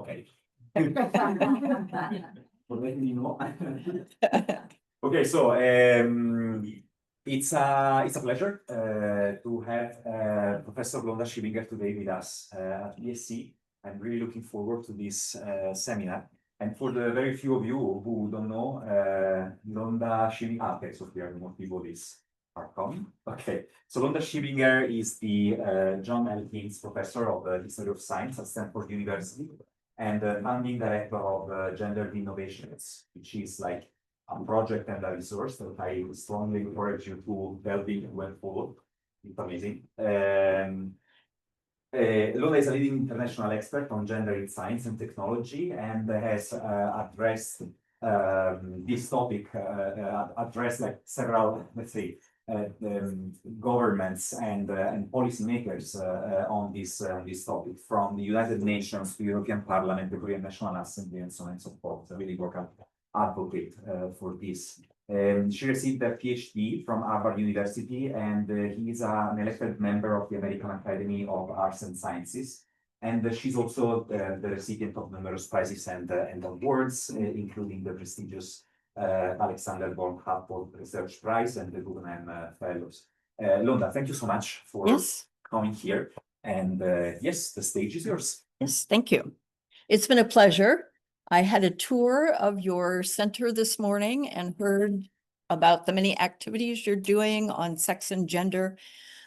Okay. Okay, so it's a pleasure to have Professor Londa Schiebinger today with us at BSc. I'm really looking forward to this seminar. And for the very few of you who don't know, Londa Schiebinger, okay, so here more people are coming. Okay, so Londa Schiebinger is the John L. Hinds Professor of the History of Science at Stanford University and the founding director of Gendered Innovations, which is like a project and a resource that I strongly encourage you to delve into and follow. It's amazing. Londa is a leading international expert on gender in science and technology and has addressed this topic, addressed like several, let's say, governments and policymakers on this topic, from the United Nations to European Parliament, the Korean National Assembly, and so on and so forth. A really vocal advocate for this. She received a PhD from Harvard University, and he is an elected member of the American Academy of Arts and Sciences. And she's also the recipient of numerous prizes and awards, including the prestigious Alexander von Humboldt Research Prize and the Guggenheim Fellows. Londa, thank you so much for coming here. And yes, the stage is yours. Yes, thank you. It's been a pleasure. I had a tour of your center this morning and heard about the many activities you're doing on sex and gender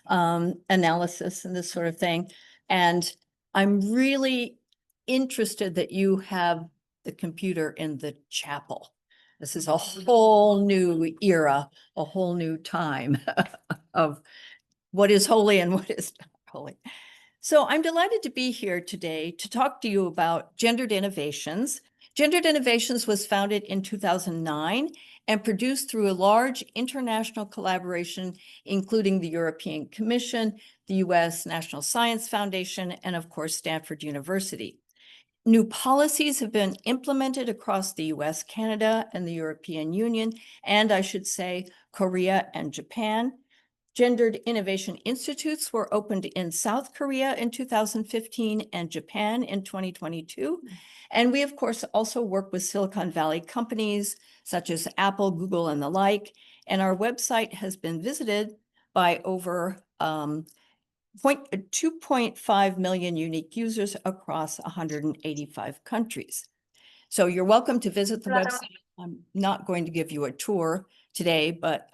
analysis and this sort of thing. And I'm really interested that you have the computer in the chapel. This is a whole new era, a whole new time of what is holy and what is not holy. So I'm delighted to be here today to talk to you about Gendered Innovations. Gendered Innovations was founded in 2009 and produced through a large international collaboration, including the European Commission, the US National Science Foundation, and of course, Stanford University. New policies have been implemented across the US, Canada, and the European Union, and I should say Korea and Japan. Gendered Innovation Institutes were opened in South Korea in 2015 and Japan in 2022. And we, of course, also work with Silicon Valley companies such as Apple, Google, and the like. And our website has been visited by over 2.5 million unique users across 185 countries. So you're welcome to visit the website. I'm not going to give you a tour today, but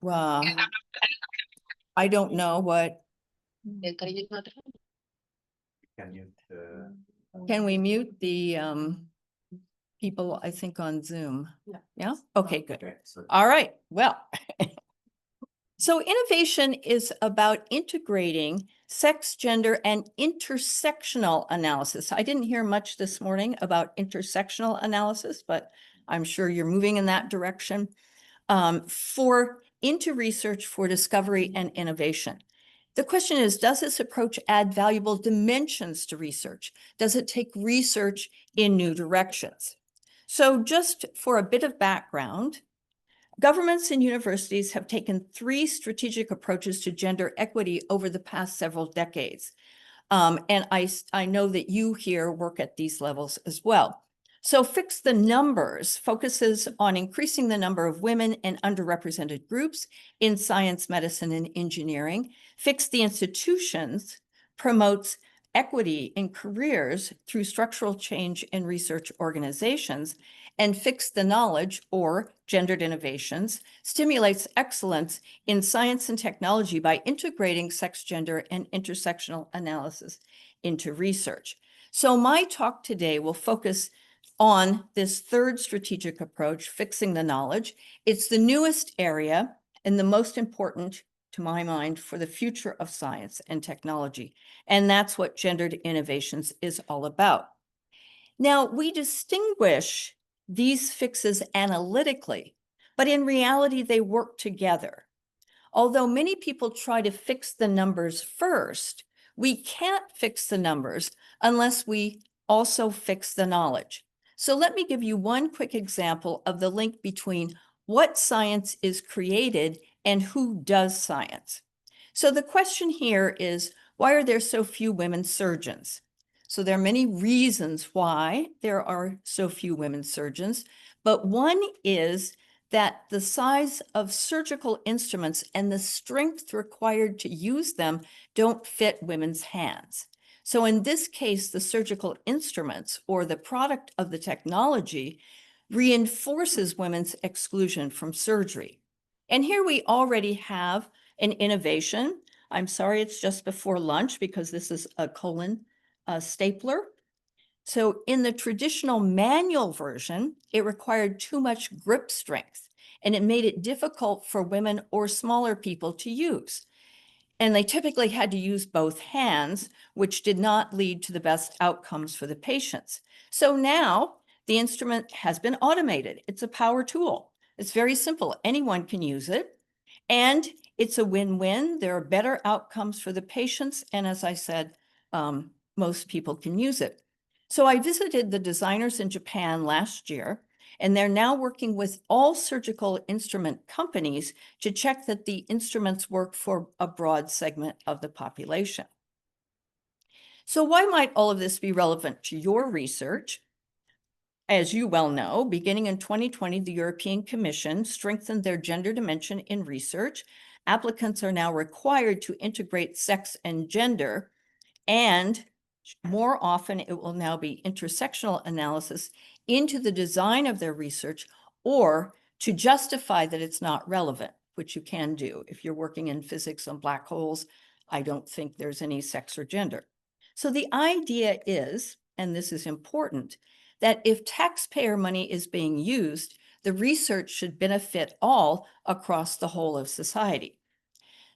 well, I don't know what. Can we mute the people, I think, on Zoom? Yeah? Okay, good. Okay, All right, well. So innovation is about integrating sex, gender, and intersectional analysis. I didn't hear much this morning about intersectional analysis, but I'm sure you're moving in that direction into research for discovery and innovation. The question is, does this approach add valuable dimensions to research? Does it take research in new directions? So just for a bit of background, governments and universities have taken 3 strategic approaches to gender equity over the past several decades. And I know that you here work at these levels as well. So Fix the Numbers focuses on increasing the number of women and underrepresented groups in science, medicine, and engineering. Fix the Institutions promotes equity in careers through structural change in research organizations. And Fix the Knowledge, or Gendered Innovations, stimulates excellence in science and technology by integrating sex, gender, and intersectional analysis into research. So my talk today will focus on this 3rd strategic approach, Fixing the Knowledge. It's the newest area and the most important, to my mind, for the future of science and technology. And that's what Gendered Innovations is all about. Now, we distinguish these fixes analytically, but in reality, they work together. Although many people try to fix the numbers first, we can't fix the numbers unless we also fix the knowledge. So let me give you one quick example of the link between what science is created and who does science. So the question here is, Why are there so few women surgeons? So there are many reasons why there are so few women surgeons, but one is that the size of surgical instruments and the strength required to use them don't fit women's hands. So in this case, the surgical instruments or the product of the technology reinforces women's exclusion from surgery. And here we already have an innovation. I'm sorry, it's just before lunch because this is a colon stapler. So in the traditional manual version, it required too much grip strength, and it made it difficult for women or smaller people to use. And they typically had to use both hands, which did not lead to the best outcomes for the patients. So now the instrument has been automated. It's a power tool. It's very simple. Anyone can use it. And it's a win-win. There are better outcomes for the patients. And as I said, most people can use it. So I visited the designers in Japan last year, and they're now working with all surgical instrument companies to check that the instruments work for a broad segment of the population. So why might all of this be relevant to your research? As you well know, beginning in 2020, the European Commission strengthened their gender dimension in research. Applicants are now required to integrate sex and gender, and more often it will now be intersectional analysis into the design of their research, or to justify that it's not relevant, which you can do. If you're working in physics on black holes, I don't think there's any sex or gender. So the idea is, and this is important, that if taxpayer money is being used, the research should benefit all across the whole of society.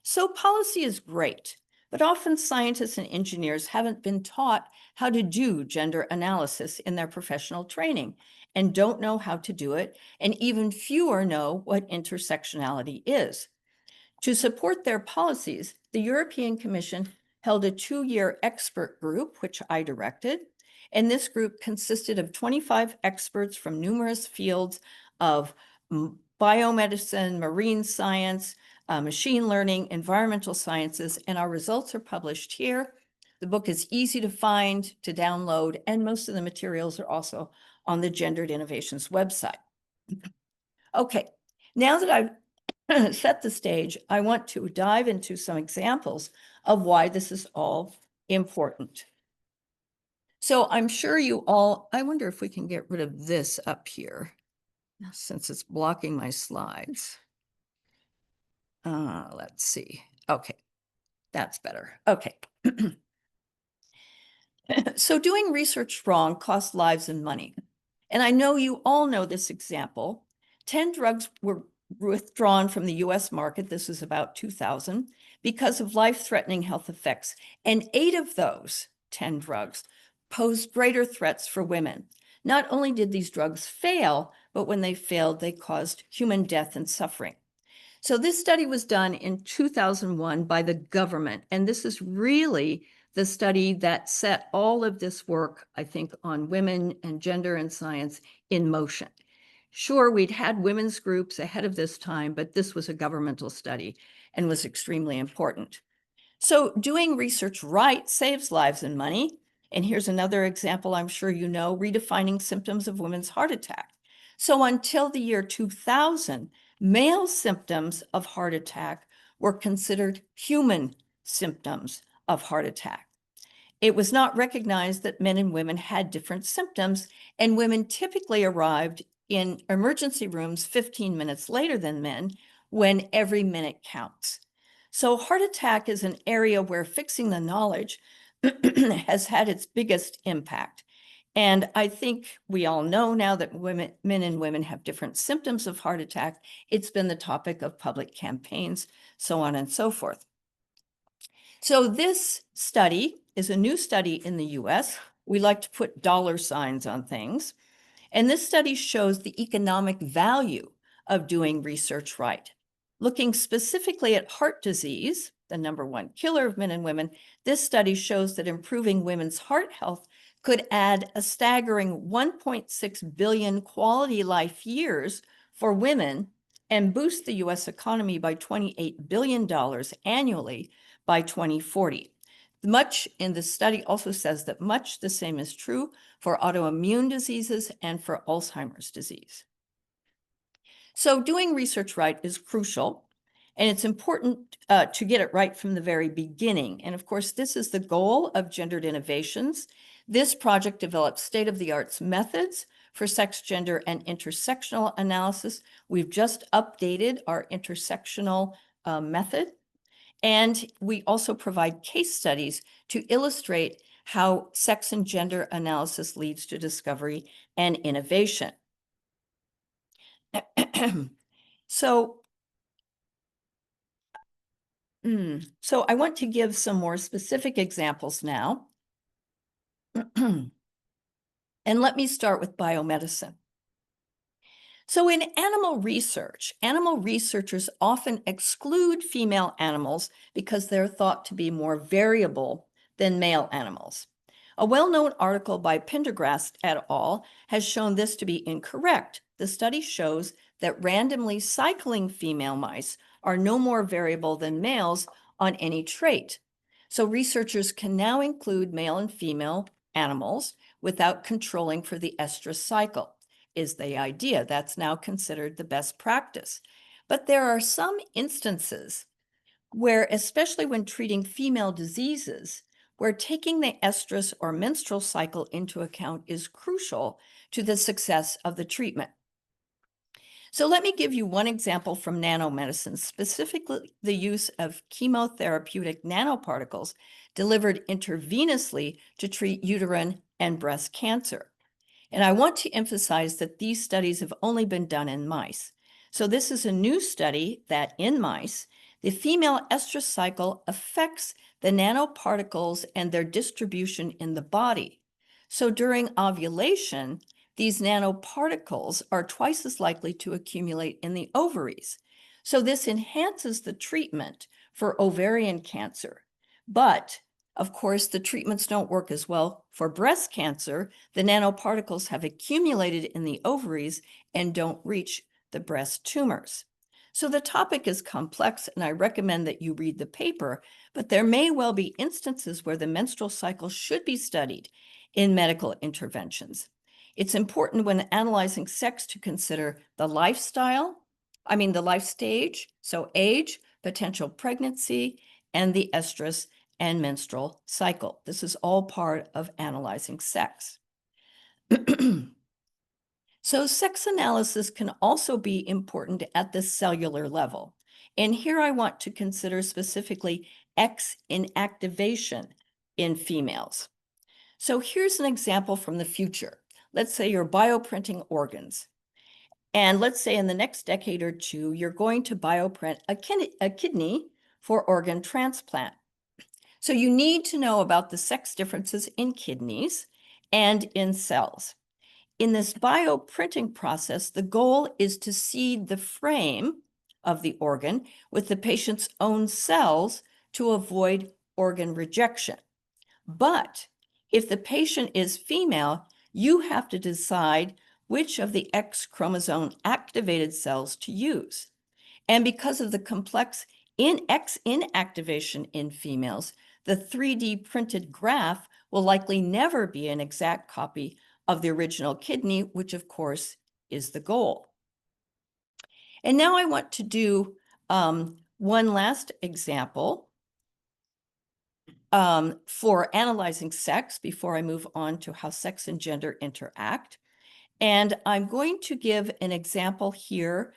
So policy is great, but often scientists and engineers haven't been taught how to do gender analysis in their professional training and don't know how to do it, and even fewer know what intersectionality is. To support their policies, the European Commission held a 2-year expert group, which I directed, and this group consisted of 25 experts from numerous fields of biomedicine, marine science, machine learning, environmental sciences, and our results are published here. The book is easy to find, to download, and most of the materials are also on the Gendered Innovations website. Okay, now that I've set the stage, I want to dive into some examples of why this is all important. So I'm sure you all, I wonder if we can get rid of this up here, since it's blocking my slides. Let's see. Okay, that's better. Okay. So doing research wrong costs lives and money. And I know you all know this example. 10 drugs were withdrawn from the US market, this was about 2000, because of life-threatening health effects. And 8 of those 10 drugs posed greater threats for women. Not only did these drugs fail, but when they failed, they caused human death and suffering. So this study was done in 2001 by the government, and this is really the study that set all of this work, I think, on women and gender and science in motion. Sure, we'd had women's groups ahead of this time, but this was a governmental study and was extremely important. So doing research right saves lives and money. And here's another example I'm sure you know, redefining symptoms of women's heart attack. So until the year 2000, male symptoms of heart attack were considered human symptoms of heart attack. It was not recognized that men and women had different symptoms, and women typically arrived in emergency rooms 15 minutes later than men, when every minute counts. So heart attack is an area where fixing the knowledge has had its biggest impact. And I think we all know now that men and women have different symptoms of heart attack. It's been the topic of public campaigns, so on and so forth. So this study is a new study in the US. We like to put dollar signs on things. And this study shows the economic value of doing research right. Looking specifically at heart disease, the #1 killer of men and women, this study shows that improving women's heart health could add a staggering 1.6 billion quality life years for women and boost the US economy by $28 billion annually by 2040. Much in the study also says that much the same is true for autoimmune diseases and for Alzheimer's disease. So doing research right is crucial, and it's important to get it right from the very beginning. And of course, this is the goal of Gendered Innovations. This project develops state-of-the-art methods for sex, gender, and intersectional analysis. We've just updated our intersectional method. And we also provide case studies to illustrate how sex and gender analysis leads to discovery and innovation. So I want to give some more specific examples now. And let me start with biomedicine. So in animal researchers often exclude female animals because they're thought to be more variable than male animals. A well-known article by Pendergrast et al. Has shown this to be incorrect. The study shows that randomly cycling female mice are no more variable than males on any trait. So researchers can now include male and female animals without controlling for the estrous cycle. Is the idea. That's now considered the best practice. But there are some instances where, especially when treating female diseases, where taking the estrous or menstrual cycle into account is crucial to the success of the treatment. So let me give you one example from nanomedicine, specifically the use of chemotherapeutic nanoparticles delivered intravenously to treat uterine and breast cancer. And I want to emphasize that these studies have only been done in mice. So this is a new study that in mice, the female estrous cycle affects the nanoparticles and their distribution in the body. So during ovulation, these nanoparticles are twice as likely to accumulate in the ovaries. So this enhances the treatment for ovarian cancer. But of course, the treatments don't work as well for breast cancer. The nanoparticles have accumulated in the ovaries and don't reach the breast tumors. So the topic is complex, and I recommend that you read the paper, but there may well be instances where the menstrual cycle should be studied in medical interventions. It's important when analyzing sex to consider the life stage, so age, potential pregnancy, and the estrus and menstrual cycle. This is all part of analyzing sex. So sex analysis can also be important at the cellular level. And here I want to consider specifically X inactivation in females. So here's an example from the future. Let's say you're bioprinting organs. And let's say in the next decade or two, you're going to bioprint a kidney for organ transplant. So you need to know about the sex differences in kidneys and in cells. In this bioprinting process, the goal is to seed the frame of the organ with the patient's own cells to avoid organ rejection. But if the patient is female, you have to decide which of the X chromosome activated cells to use. And because of the complex X inactivation in females, the 3D printed graph will likely never be an exact copy of the original kidney, which of course is the goal. And now I want to do one last example for analyzing sex before I move on to how sex and gender interact. And I'm going to give an example here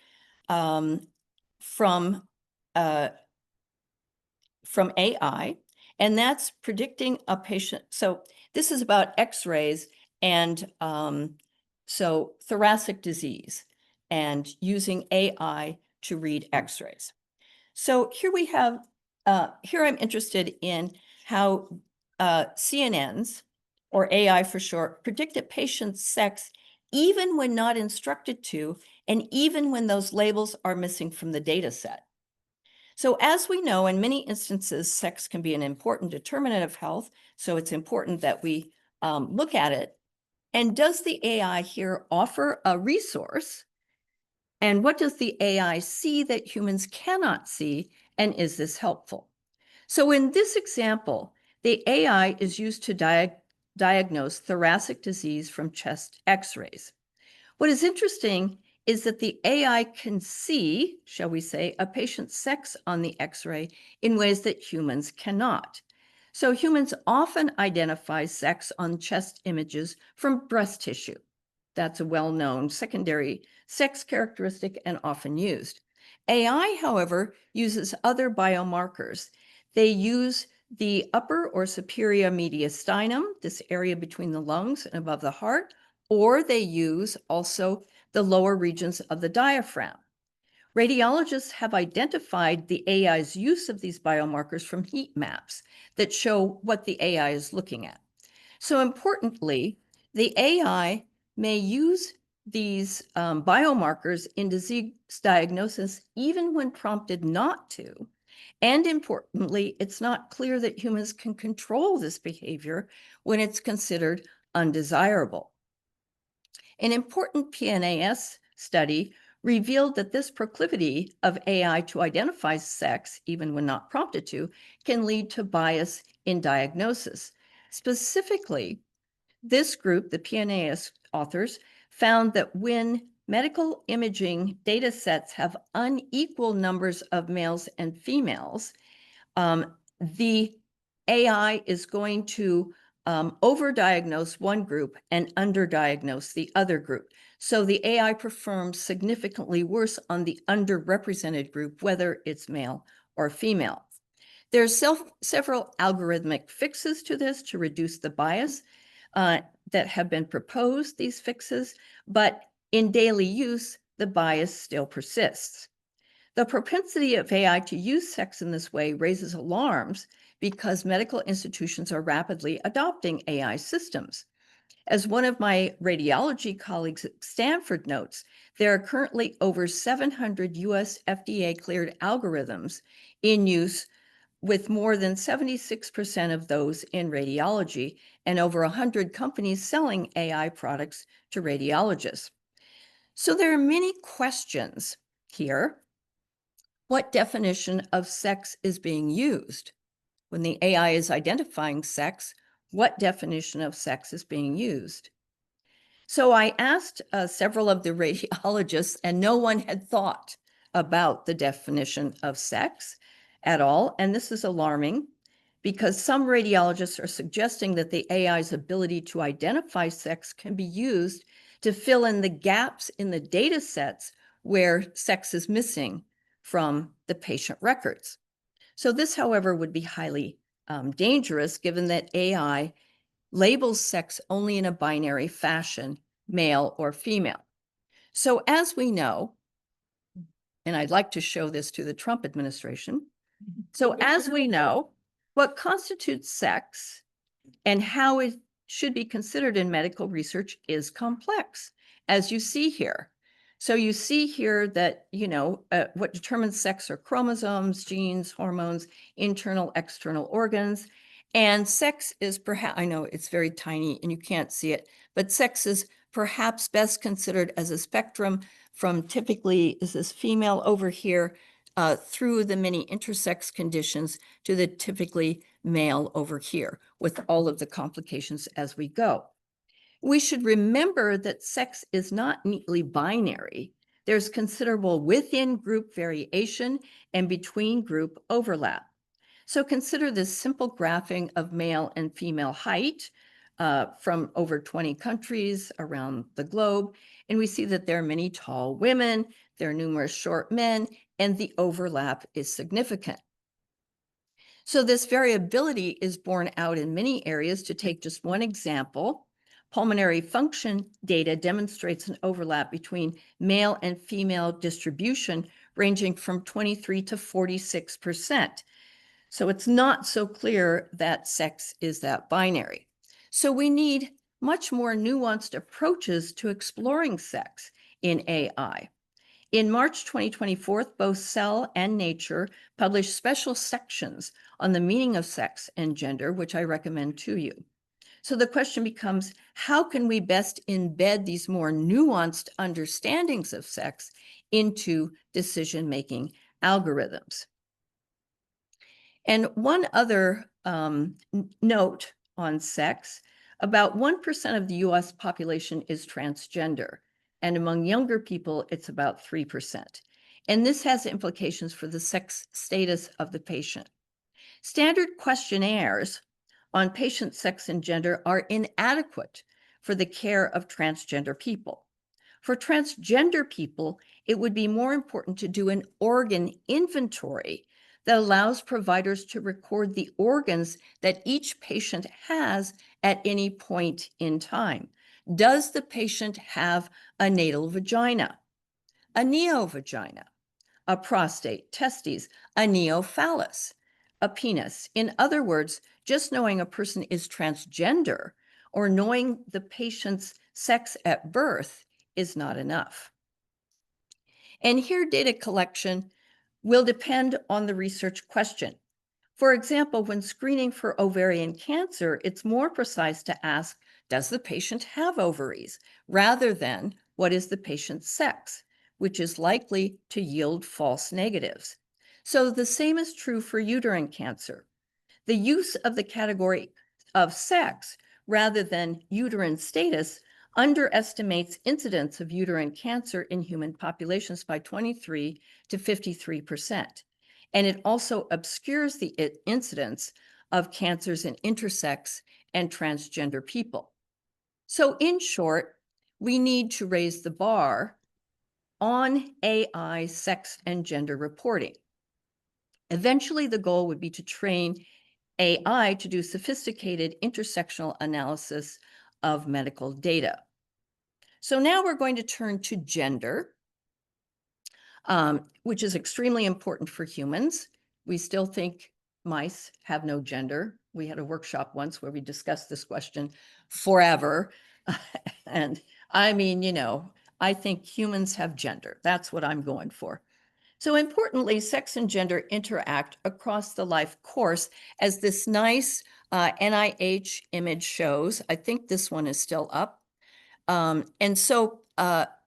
from AI, and that's predicting a patient. So this is about X-rays and so thoracic disease and using AI to read X-rays. So here we have, here I'm interested in how CNNs, or AI for short, predict a patient's sex even when not instructed to, and even when those labels are missing from the data set. So as we know, in many instances, sex can be an important determinant of health, so it's important that we look at it. And does the AI here offer a resource? And what does the AI see that humans cannot see? And is this helpful? So in this example, The AI is used to diagnose thoracic disease from chest x-rays. What is interesting is that the AI can see, shall we say, a patient's sex on the x-ray in ways that humans cannot. So humans often identify sex on chest images from breast tissue. That's a well-known secondary sex characteristic and often used. AI, however, uses other biomarkers. They use the upper or superior mediastinum, this area between the lungs and above the heart, or they use also the lower regions of the diaphragm. Radiologists have identified the AI's use of these biomarkers from heat maps that show what the AI is looking at. So importantly, the AI may use these biomarkers in disease diagnosis even when prompted not to. And importantly, it's not clear that humans can control this behavior when it's considered undesirable. An important PNAS study revealed that this proclivity of AI to identify sex, even when not prompted to, can lead to bias in diagnosis. Specifically, this group, the PNAS authors, found that when medical imaging data sets have unequal numbers of males and females, the AI is going to overdiagnose one group and underdiagnose the other group. So the AI performs significantly worse on the underrepresented group, whether it's male or female. There's several algorithmic fixes to this to reduce the bias that have been proposed, these fixes, but in daily use, the bias still persists. The propensity of AI to use sex in this way raises alarms because medical institutions are rapidly adopting AI systems. As one of my radiology colleagues at Stanford notes, there are currently over 700 US FDA-cleared algorithms in use, with more than 76% of those in radiology and over 100 companies selling AI products to radiologists. So there are many questions here. What definition of sex is being used? When the AI is identifying sex, what definition of sex is being used? So I asked several of the radiologists, and no one had thought about the definition of sex at all. And this is alarming because some radiologists are suggesting that the AI's ability to identify sex can be used to fill in the gaps in the data sets where sex is missing from the patient records. So this, however, would be highly dangerous given that AI labels sex only in a binary fashion, male or female. So as we know, and I'd like to show this to the Trump administration. So as we know, what constitutes sex and how it should be considered in medical research is complex, as you see here. So you see here that, what determines sex are chromosomes, genes, hormones, internal, external organs. And sex is perhaps, I know it's very tiny and you can't see it, but sex is perhaps best considered as a spectrum from typically is this female over here through the many intersex conditions to the typically male over here with all of the complications as we go. We should remember that sex is not neatly binary. There's considerable within group variation and between group overlap. So consider this simple graphing of male and female height from over 20 countries around the globe. And we see that there are many tall women, there are numerous short men, and the overlap is significant. So this variability is borne out in many areas. To take just one example, pulmonary function data demonstrates an overlap between male and female distribution ranging from 23 to 46%. So it's not so clear that sex is that binary. So we need much more nuanced approaches to exploring sex in AI. In March 2024, both Cell and Nature published special sections on the meaning of sex and gender, which I recommend to you. So the question becomes, how can we best embed these more nuanced understandings of sex into decision-making algorithms? And one other note on sex, about 1% of the US population is transgender, and among younger people, it's about 3%. And this has implications for the sex status of the patient. Standard questionnaires on patient sex and gender are inadequate for the care of transgender people. For transgender people, it would be more important to do an organ inventory that allows providers to record the organs that each patient has at any point in time. Does the patient have a natal vagina, a neovagina, a prostate, testes, a neophallus, a penis? In other words, just knowing a person is transgender or knowing the patient's sex at birth is not enough. And here data collection will depend on the research question. For example, when screening for ovarian cancer, it's more precise to ask, does the patient have ovaries, rather than what is the patient's sex, which is likely to yield false negatives. So the same is true for uterine cancer. The use of the category of sex rather than uterine status underestimates incidence of uterine cancer in human populations by 23 to 53%. And it also obscures the incidence of cancers in intersex and transgender people. So in short, we need to raise the bar on AI sex and gender reporting. Eventually, the goal would be to train AI to do sophisticated intersectional analysis of medical data. So now we're going to turn to gender, which is extremely important for humans. We still think mice have no gender. We had a workshop once where we discussed this question forever. And I mean, you know, I think humans have gender. That's what I'm going for. So importantly, sex and gender interact across the life course, as this nice NIH image shows. I think this one is still up. And so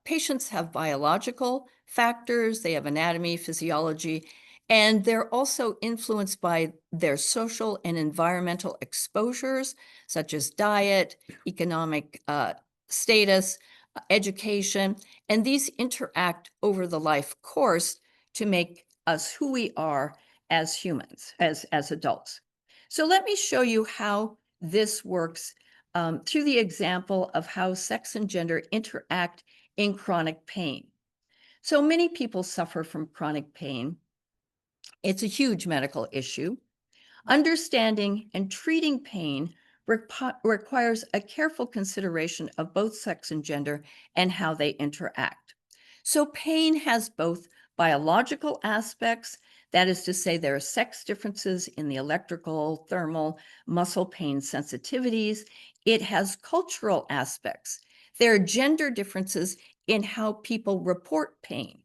patients have biological factors, they have anatomy, physiology, and they're also influenced by their social and environmental exposures, such as diet, economic status, education, and these interact over the life course to make us who we are as humans, as adults. So let me show you how this works through the example of how sex and gender interact in chronic pain. So many people suffer from chronic pain. It's a huge medical issue. Understanding and treating pain requires a careful consideration of both sex and gender and how they interact. So pain has both biological aspects, that is to say, there are sex differences in the electrical, thermal, muscle pain sensitivities. It has cultural aspects. There are gender differences in how people report pain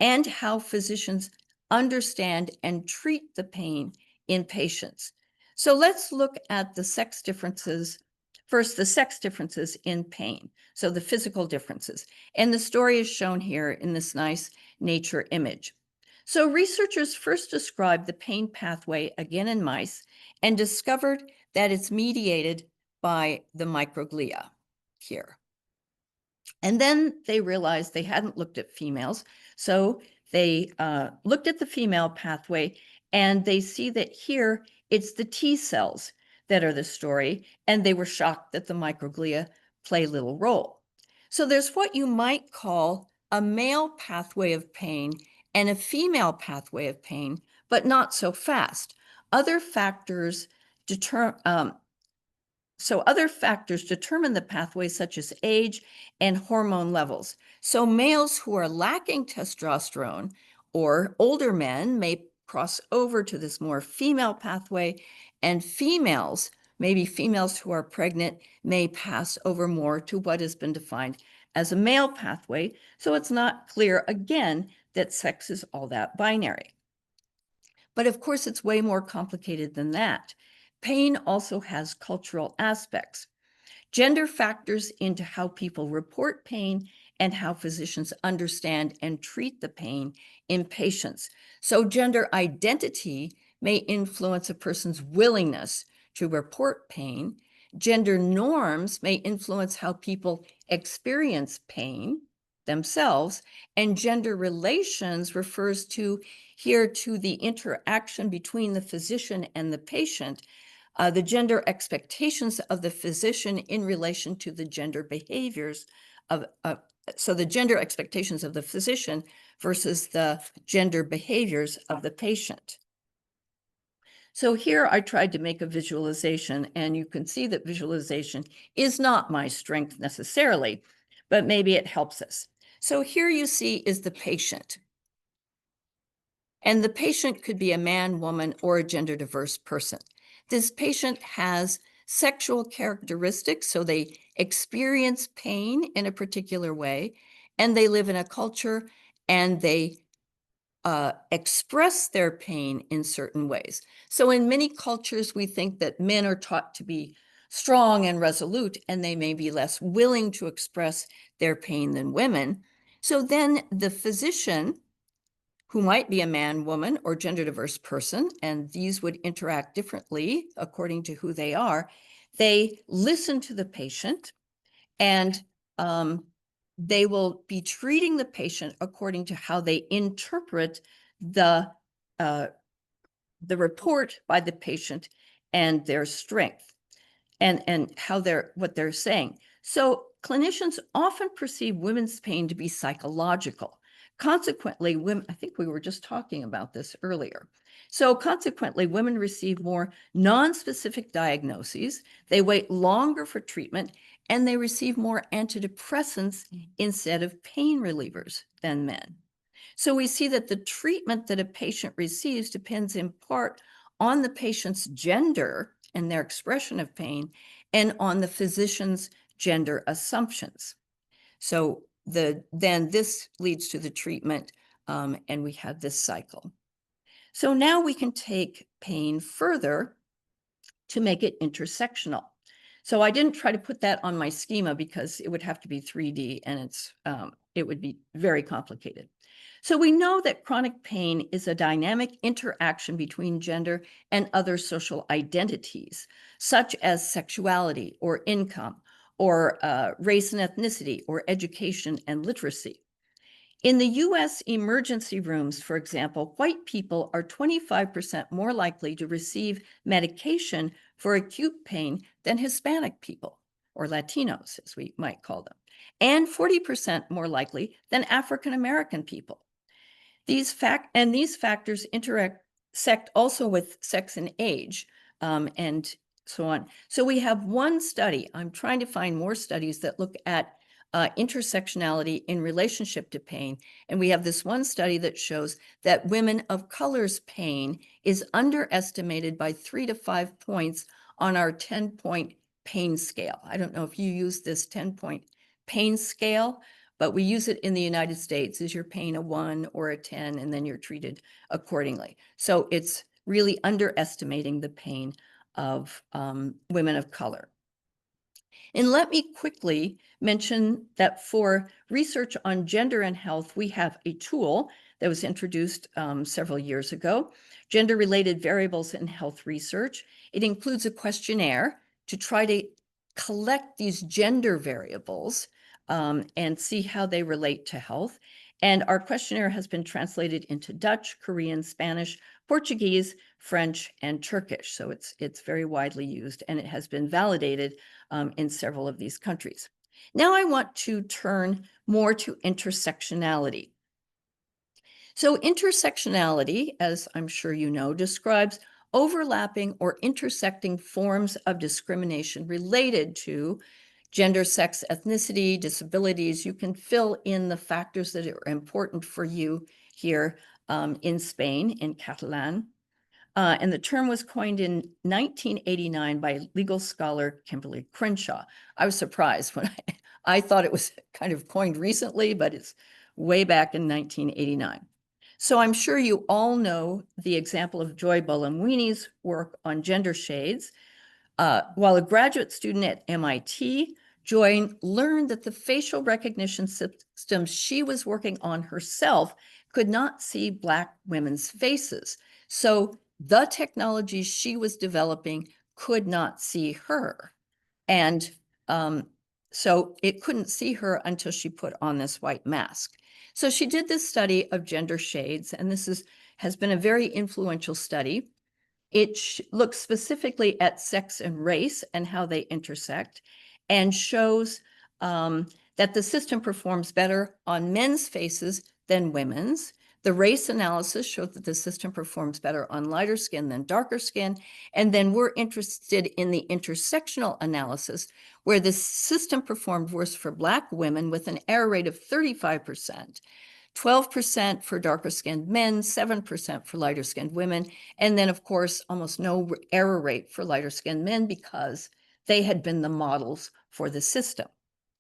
and how physicians understand and treat the pain in patients. So let's look at the sex differences. First, the sex differences in pain. So the physical differences. And the story is shown here in this nice nature image. So researchers first described the pain pathway again in mice and discovered that it's mediated by the microglia here. And then they realized they hadn't looked at females. So they looked at the female pathway, and they see that here it's the T cells that are the story, and they were shocked that the microglia play little role. So there's what you might call a male pathway of pain and a female pathway of pain, but not so fast. Other factors determine the pathway, such as age and hormone levels. So males who are lacking testosterone or older men may cross over to this more female pathway, and females, maybe females who are pregnant, may pass over more to what has been defined as a male pathway. So it's not clear, again, that sex is all that binary. But of course, it's way more complicated than that. Pain also has cultural aspects. Gender factors into how people report pain and how physicians understand and treat the pain in patients. So gender identity may influence a person's willingness to report pain. Gender norms may influence how people experience pain themselves, and gender relations refers to the interaction between the physician and the patient, the gender expectations of the physician in relation to the gender behaviors of, so the gender expectations of the physician versus the gender behaviors of the patient. So here I tried to make a visualization, and you can see that visualization is not my strength necessarily, but maybe it helps us. So here you see is the patient. And the patient could be a man, woman, or a gender diverse person. This patient has sexual characteristics, so they experience pain in a particular way, and they live in a culture, and they express their pain in certain ways. So in many cultures, we think that men are taught to be strong and resolute, and they may be less willing to express their pain than women. So then the physician, who might be a man, woman, or gender diverse person, and these would interact differently according to who they are, they listen to the patient, and they will be treating the patient according to how they interpret the report by the patient and their strength and how what they're saying. So clinicians often perceive women's pain to be psychological. Consequently, women, I think we were just talking about this earlier. So consequently, women receive more non-specific diagnoses, they wait longer for treatment, and they receive more antidepressants instead of pain relievers than men. So we see that the treatment that a patient receives depends in part on the patient's gender and their expression of pain, and on the physician's gender assumptions. So then this leads to the treatment, and we have this cycle. So now we can take pain further to make it intersectional. So I didn't try to put that on my schema because it would have to be 3D, and it would be very complicated. So we know that chronic pain is a dynamic interaction between gender and other social identities, such as sexuality or income, or race and ethnicity, or education and literacy. In the US emergency rooms, for example, white people are 25% more likely to receive medication for acute pain than Hispanic people, or Latinos, as we might call them, and 40% more likely than African American people. These factors intersect also with sex and age, and so on. So we have one study. I'm trying to find more studies that look at intersectionality in relationship to pain. And we have this one study that shows that women of color's pain is underestimated by 3 to 5 points on our 10-point pain scale. I don't know if you use this 10-point pain scale, but we use it in the United States. Is your pain a 1 or a 10, and then you're treated accordingly. So it's really underestimating the pain of women of color. And let me quickly mention that for research on gender and health, we have a tool that was introduced several years ago, Gender-Related Variables in Health Research. It includes a questionnaire to try to collect these gender variables and see how they relate to health. And our questionnaire has been translated into Dutch, Korean, Spanish, Portuguese, French, and Turkish. So it's very widely used, and it has been validated in several of these countries. Now I want to turn more to intersectionality. So intersectionality, as I'm sure you know, describes overlapping or intersecting forms of discrimination related to gender, sex, ethnicity, disabilities. You can fill in the factors that are important for you here in Spain, in Catalan. And the term was coined in 1989 by legal scholar Kimberly Crenshaw. I was surprised when I thought it was kind of coined recently, but it's way back in 1989. So I'm sure you all know the example of Joy Buolamwini's work on gender shades. While a graduate student at MIT, Joy learned that the facial recognition systems she was working on herself could not see Black women's faces. So the technology she was developing could not see her. And so it couldn't see her until she put on this white mask. So she did this study of gender shades, and this has been a very influential study. It looks specifically at sex and race and how they intersect, and shows that the system performs better on men's faces than women's. The race analysis showed that the system performs better on lighter skin than darker skin. And then we're interested in the intersectional analysis, where the system performed worse for Black women with an error rate of 35%. 12% for darker skinned men, 7% for lighter skinned women. And then, of course, almost no error rate for lighter skinned men because they had been the models for the system.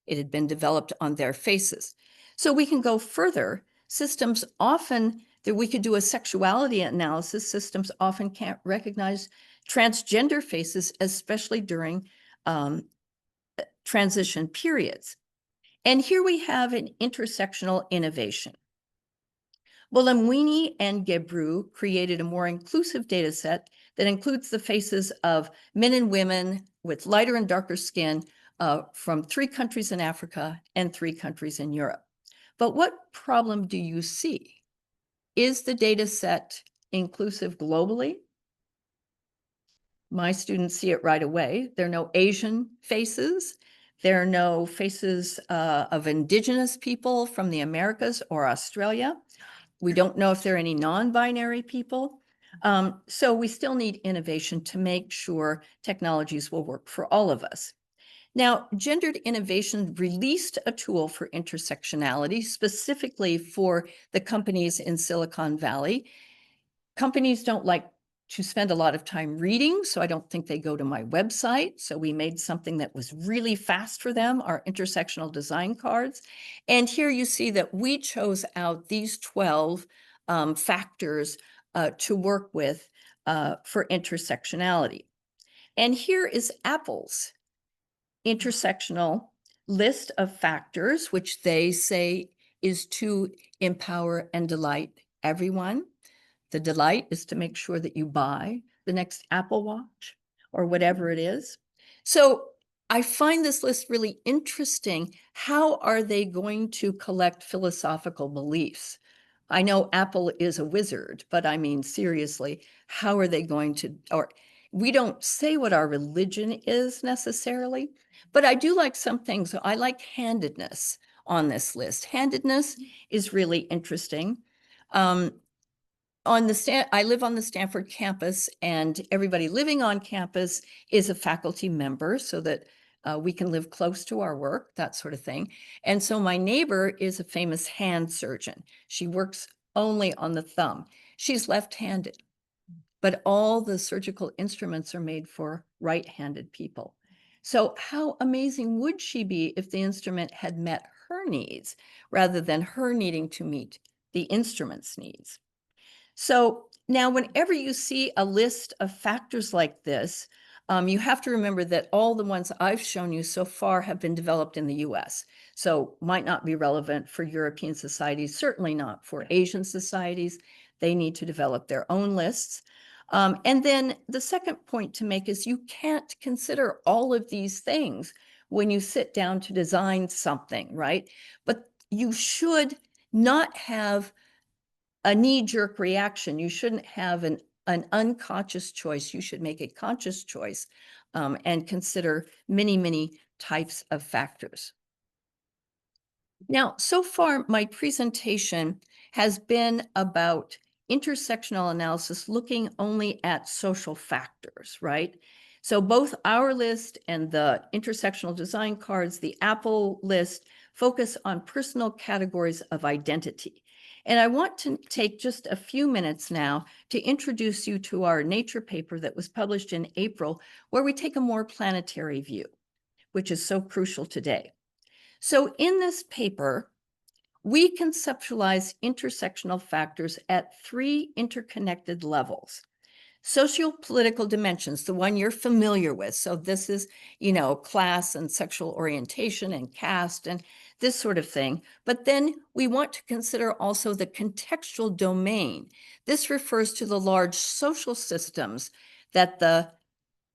It had been developed on their faces. So we can go further. Systems often, that we could do a sexuality analysis, systems often can't recognize transgender faces, especially during transition periods. And here we have an intersectional innovation. Buolamwini and Gebru created a more inclusive data set that includes the faces of men and women with lighter and darker skin from 3 countries in Africa and 3 countries in Europe. But what problem do you see? Is the data set inclusive globally? My students see it right away. There are no Asian faces. There are no faces of indigenous people from the Americas or Australia. We don't know if there are any non-binary people. So we still need innovation to make sure technologies will work for all of us. Now, Gendered Innovation released a tool for intersectionality, specifically for the companies in Silicon Valley. Companies don't like to spend a lot of time reading, so I don't think they go to my website. So we made something that was really fast for them, our intersectional design cards. And here you see that we chose out these 12 factors to work with for intersectionality. And here is Apple's intersectional list of factors, which they say is to empower and delight everyone. The delight is to make sure that you buy the next Apple Watch or whatever it is. So I find this list really interesting. How are they going to collect philosophical beliefs? I know Apple is a wizard, but I mean, seriously, how are they going to, or we don't say what our religion is necessarily, but I do like some things. I like handedness on this list. Handedness is really interesting. I live on the Stanford campus, and everybody living on campus is a faculty member so that we can live close to our work, that sort of thing. And so my neighbor is a famous hand surgeon. She works only on the thumb. She's left-handed, but all the surgical instruments are made for right-handed people. So how amazing would she be if the instrument had met her needs rather than her needing to meet the instrument's needs? So now whenever you see a list of factors like this, you have to remember that all the ones I've shown you so far have been developed in the US. So might not be relevant for European societies, certainly not for Asian societies. They need to develop their own lists. And then the second point to make is you can't consider all of these things when you sit down to design something, right? But you should not have a knee-jerk reaction. You shouldn't have an unconscious choice. You should make a conscious choice and consider many, many types of factors. Now, so far, my presentation has been about intersectional analysis looking only at social factors, right? So both our list and the intersectional design cards, the Apple list, focus on personal categories of identity. And I want to take just a few minutes now to introduce you to our Nature paper that was published in April, where we take a more planetary view, which is so crucial today. So in this paper, we conceptualize intersectional factors at 3 interconnected levels. Socio-political dimensions, the one you're familiar with. So this is, class and sexual orientation and caste. And this sort of thing. But then we want to consider also the contextual domain. This refers to the large social systems that the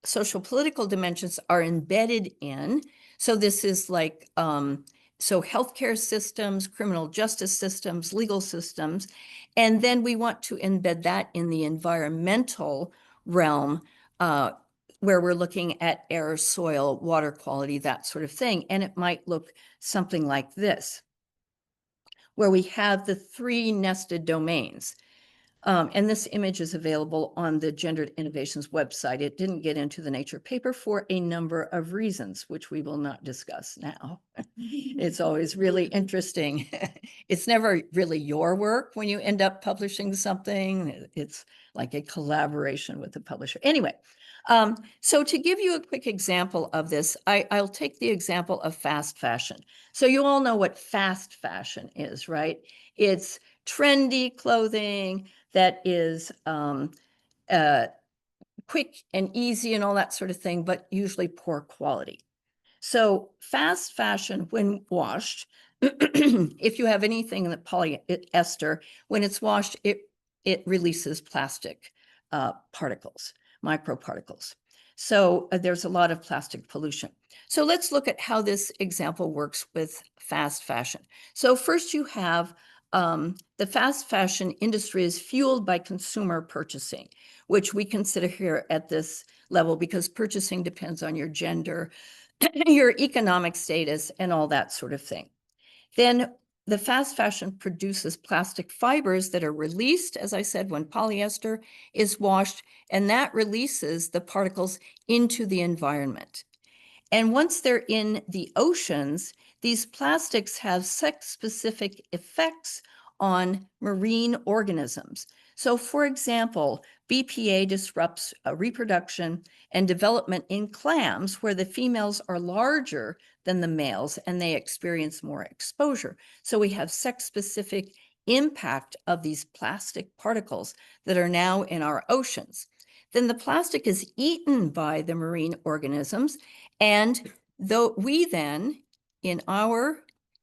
social political dimensions are embedded in. So this is like, so healthcare systems, criminal justice systems, legal systems, and then we want to embed that in the environmental realm, where we're looking at air, soil, water quality, that sort of thing. And it might look something like this, where we have the three nested domains. And this image is available on the Gendered Innovations website. It didn't get into the Nature paper for a number of reasons, which we will not discuss now. It's always really interesting. It's never really your work when you end up publishing something. It's like a collaboration with the publisher. Anyway, so to give you a quick example of this, I'll take the example of fast fashion. So you all know what fast fashion is, right? It's trendy clothing that is quick and easy and all that sort of thing, but usually poor quality. So fast fashion, when washed, if you have anything that polyester, when it's washed, it releases plastic particles, microparticles. So there's a lot of plastic pollution. So let's look at how this example works with fast fashion. So first you have the fast fashion industry is fueled by consumer purchasing, which we consider here at this level because purchasing depends on your gender, your economic status, and all that sort of thing. Then the fast fashion produces plastic fibers that are released, as I said, when polyester is washed, and that releases the particles into the environment. And once they're in the oceans, these plastics have sex-specific effects on marine organisms. So for example, BPA disrupts reproduction and development in clams where the females are larger than the males and they experience more exposure. So we have sex-specific impact of these plastic particles that are now in our oceans. Then the plastic is eaten by the marine organisms, and though we then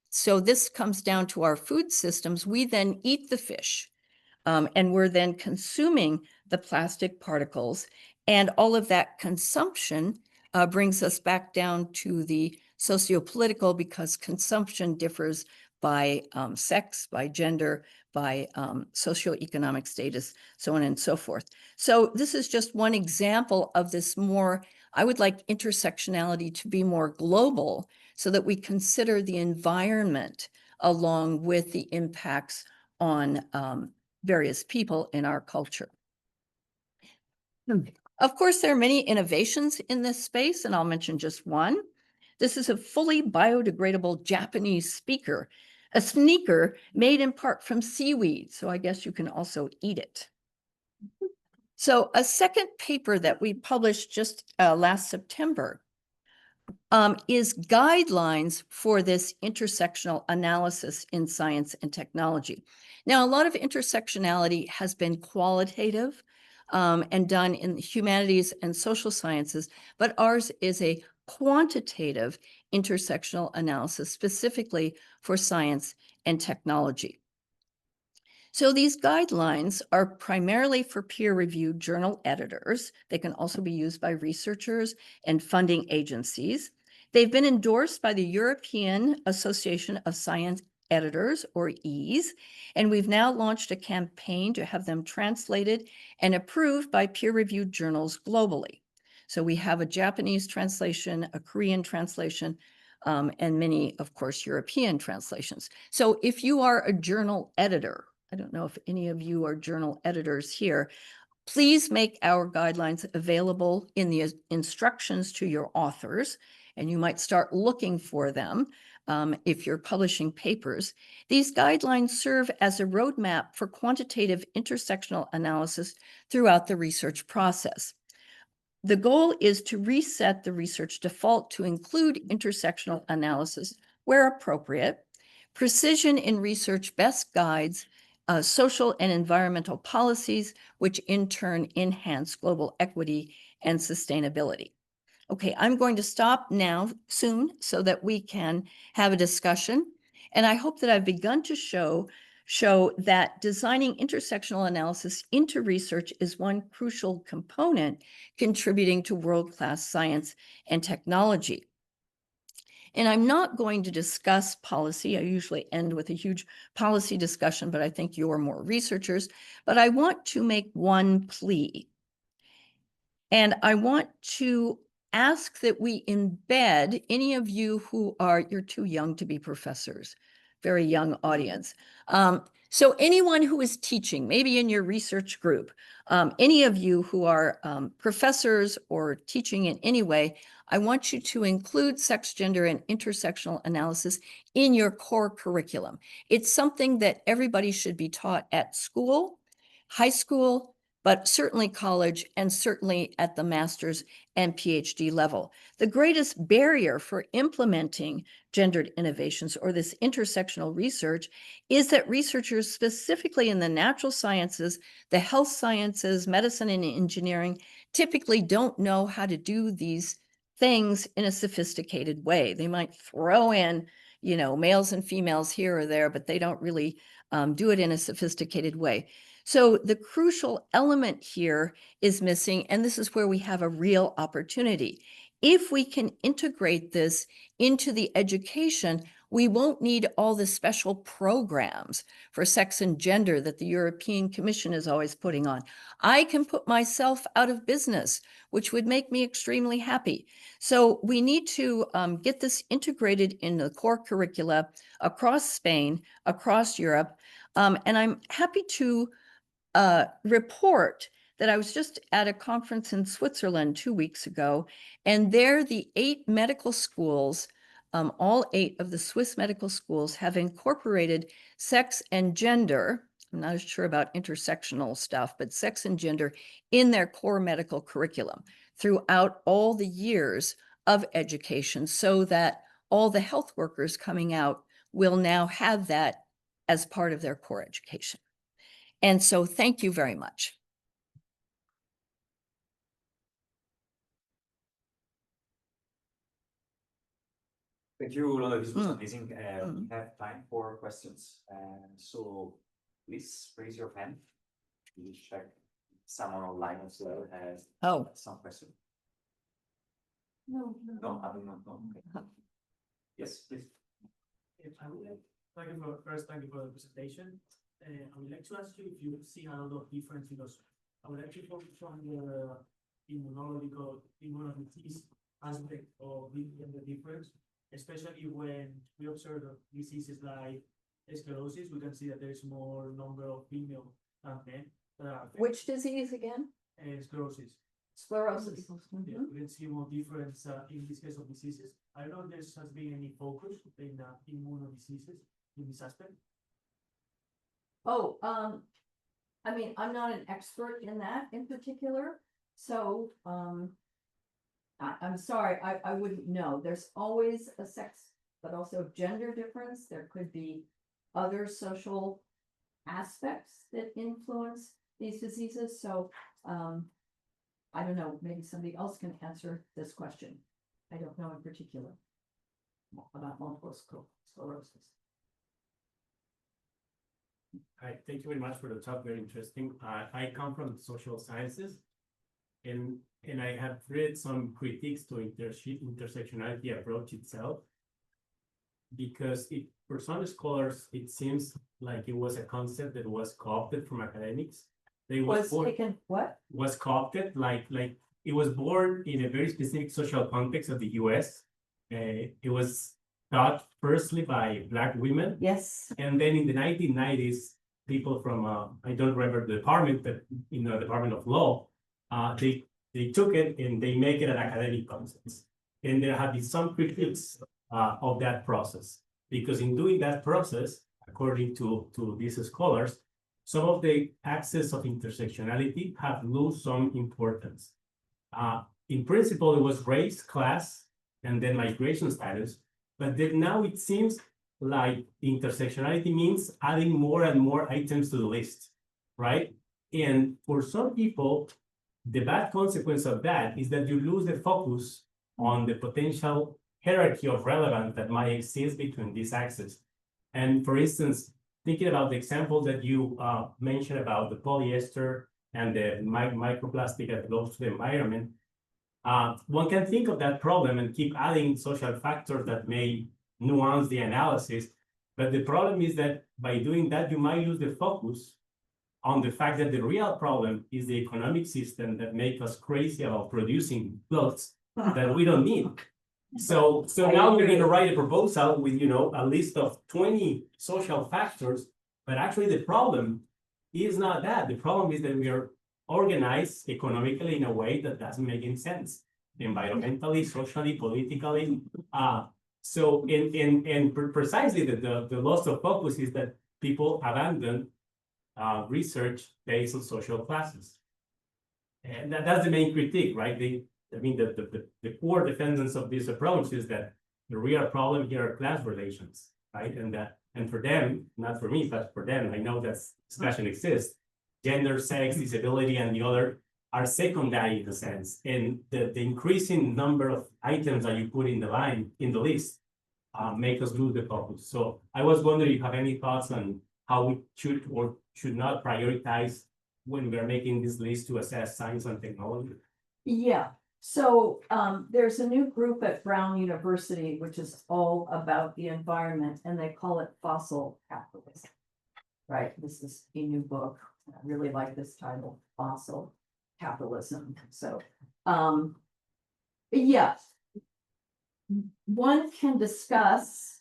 so this comes down to our food systems, we then eat the fish, and we're then consuming the plastic particles, and all of that consumption brings us back down to the sociopolitical because consumption differs by sex, by gender, by socioeconomic status, so on and so forth. So this is just one example of this more, I would like intersectionality to be more global so that we consider the environment along with the impacts on various people in our culture. Of course, there are many innovations in this space, and I'll mention just one. This is a fully biodegradable Japanese a sneaker made in part from seaweed. So I guess you can also eat it. So a second paper that we published just last September is guidelines for this intersectional analysis in science and technology. Now, a lot of intersectionality has been qualitative and done in the humanities and social sciences, but ours is a quantitative intersectional analysis specifically for science and technology. So these guidelines are primarily for peer-reviewed journal editors. They can also be used by researchers and funding agencies. They've been endorsed by the European Association of Science Editors, or EASE, and we've now launched a campaign to have them translated and approved by peer-reviewed journals globally. So we have a Japanese translation, a Korean translation, and many, of course, European translations. So if you are a journal editor, I don't know if any of you are journal editors here, please make our guidelines available in the instructions to your authors, and you might start looking for them if you're publishing papers. These guidelines serve as a roadmap for quantitative intersectional analysis throughout the research process. The goal is to reset the research default to include intersectional analysis where appropriate. Precision in research best guides social and environmental policies, which in turn enhance global equity and sustainability. Okay, I'm going to stop now soon so that we can have a discussion. And I hope that I've begun to show that designing intersectional analysis into research is one crucial component contributing to world-class science and technology. And I'm not going to discuss policy. I usually end with a huge policy discussion, but I think you're more researchers. But I want to make one plea. And I want to ask that we embed any of you who are, you're too young to be professors, very young audience. So anyone who is teaching, maybe in your research group, any of you who are professors or teaching in any way, I want you to include sex, gender, and intersectional analysis in your core curriculum. It's something that everybody should be taught at school, high school, but certainly college and certainly at the master's and PhD level. The greatest barrier for implementing gendered innovations or this intersectional research is that researchers, specifically in the natural sciences, the health sciences, medicine and engineering, typically don't know how to do these things in a sophisticated way. They might throw in, males and females here or there, but they don't really do it in a sophisticated way. So the crucial element here is missing, and this is where we have a real opportunity. If we can integrate this into the education, we won't need all the special programs for sex and gender that the European Commission is always putting on. I can put myself out of business, which would make me extremely happy. So we need to get this integrated in the core curricula across Spain, across Europe, and I'm happy to report that I was just at a conference in Switzerland 2 weeks ago, and there the 8 medical schools, all 8 of the Swiss medical schools have incorporated sex and gender. I'm not as sure about intersectional stuff, but sex and gender in their core medical curriculum throughout all the years of education, so that all the health workers coming out will now have that as part of their core education. And so thank you very much. Thank you, Londa. This was amazing. We have time for questions. So please raise your hand. Please check someone online as well has some questions. No, I do not know. Okay. Yes, please. Thank you for the presentation. I would like to ask you if you see a lot of difference, because I would like to focus on the immunodisease aspect of the difference, especially when we observe diseases like sclerosis. We can see that there is more number of female than men. Which disease again? Sclerosis. Sclerosis. Yeah, we can see more difference in this case of diseases. I don't know if there has been any focus in immunodiseases in this aspect. Oh, I mean, I'm not an expert in that in particular, so I'm sorry, I wouldn't know. There's always a sex, but also gender difference. There could be other social aspects that influence these diseases. So I don't know, maybe somebody else can answer this question. I don't know in particular about multiple sclerosis. Hi, thank you very much for the talk. Very interesting. I come from social sciences, and I have read some critiques to intersectionality approach itself, because for some scholars it seems like it was a concept that was co-opted from academics. They was taken what? Was co-opted, like it was born in a very specific social context of the U.S. It was taught firstly by Black women. Yes. And then in the 1990s, people from, I don't remember the department, but in the Department of Law, they took it and they make it an academic concept. And there have been some critiques of that process, because in doing that process, according to these scholars, some of the axes of intersectionality have lost some importance. In principle, it was race, class, and then migration status. But then now it seems like intersectionality means adding more and more items to the list, right? And for some people, the bad consequence of that is that you lose the focus on the potential hierarchy of relevance that might exist between these axes. And for instance, thinking about the example that you mentioned about the polyester and the microplastic that goes to the environment, one can think of that problem and keep adding social factors that may nuance the analysis. But the problem is that by doing that, you might lose the focus on the fact that the real problem is the economic system that make us crazy about producing clothes that we don't need. So now we're going to write a proposal with, a list of 20 social factors, but actually the problem is not that. The problem is that we are organized economically in a way that doesn't make any sense, environmentally, socially, politically. So precisely the loss of focus is that people abandon research based on social classes. And that's the main critique, right? The core defendants of this approach is that the real problem here are class relations, right? And for them, not for me, but for them, I know that discussion exists. Gender, sex, disability, and the other are secondary in a sense. And the increasing number of items that you put in the list, make us lose the focus. So I was wondering if you have any thoughts on how we should or should not prioritize when we are making this list to assess science and technology. Yeah, so there's a new group at Brown University, which is all about the environment, and they call it fossil capitalism. Right, this is a new book. I really like this title, Fossil Capitalism. So, yeah, one can discuss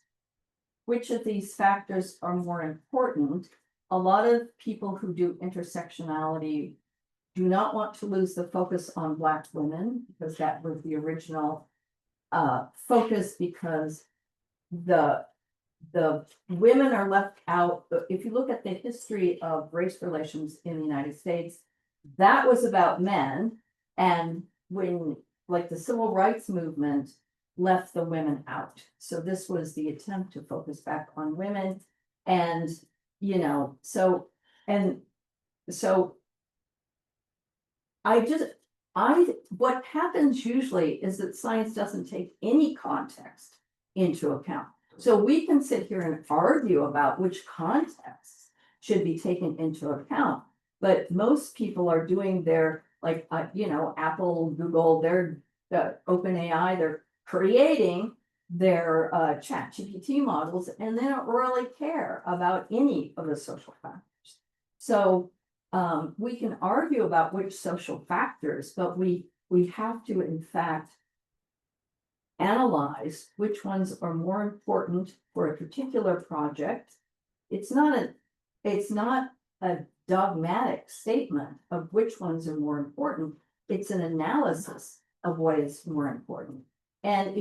which of these factors are more important. A lot of people who do intersectionality do not want to lose the focus on Black women, because that was the original focus, because the women are left out. If you look at the history of race relations in the United States, that was about men. And when, like, the civil rights movement left the women out. So this was the attempt to focus back on women. And, what happens usually is that science doesn't take any context into account. So we can sit here and argue about which contexts should be taken into account, but most people are doing their, Apple, Google, their OpenAI, they're creating their ChatGPT models, and they don't really care about any of the social factors. So we can argue about which social factors, but we have to, in fact, analyze which ones are more important for a particular project. It's not a dogmatic statement of which ones are more important. It's an analysis of what is more important. And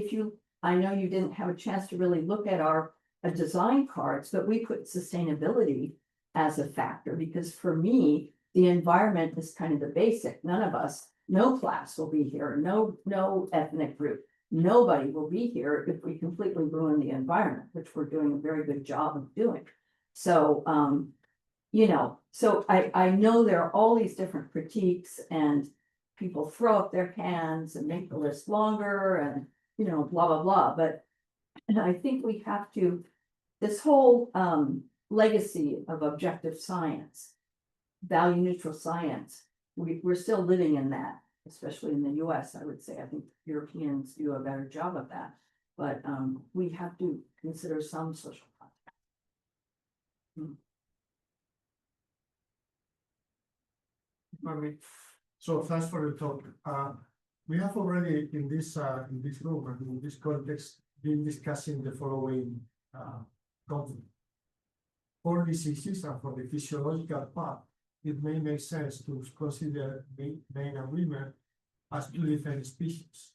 I know you didn't have a chance to really look at our design cards, but we put sustainability as a factor, because for me, the environment is kind of the basic. None of us, no class will be here, no ethnic group. Nobody will be here if we completely ruin the environment, which we're doing a very good job of doing. So, so I know there are all these different critiques, and people throw up their hands and make the list longer and, blah, blah, blah. But I think we have to, this whole legacy of objective science, value neutral science, we're still living in that. Especially in the US, I would say. I think Europeans do a better job of that, but we have to consider some social context. So thanks for the talk. We have already in this room and in this context been discussing the following concept. For diseases and for the physiological part, it may make sense to consider men and women as two different species,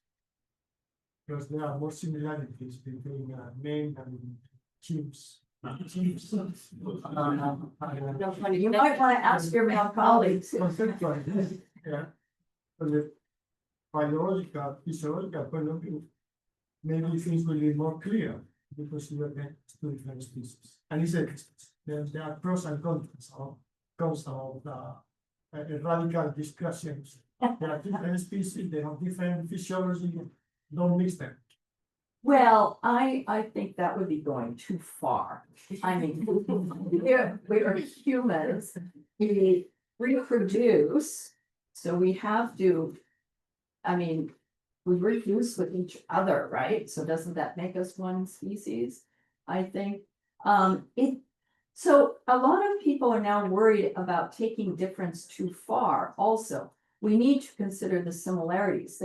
because there are more similarities between men and chimps. You might want to ask your male colleagues. Yeah. From the biological, physiological point of view, maybe things will be more clear because you are two different species. And there are pros and cons of radical discussions. There are different species, they have different physiology, don't mix them. Well, I think that would be going too far. I mean, we are humans, we reproduce, so we have to, I mean, we reproduce with each other, right? So doesn't that make us one species? I think, so a lot of people are now worried about taking difference too far also. We need to consider the similarities.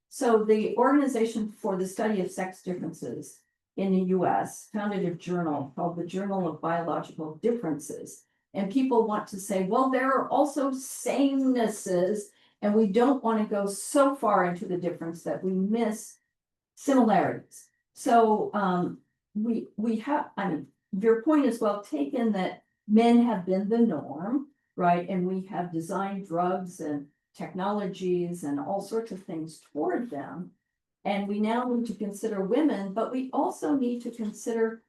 So the Organization for the Study of Sex Differences in the US founded a journal called the Journal of Biological Differences. And people want to say, well, there are also samenesses, and we don't want to go so far into the difference that we miss similarities. So we have, I mean, your point is well taken that men have been the norm, right? And we have designed drugs and technologies and all sorts of things toward them. And we now need to consider women, but we also need to consider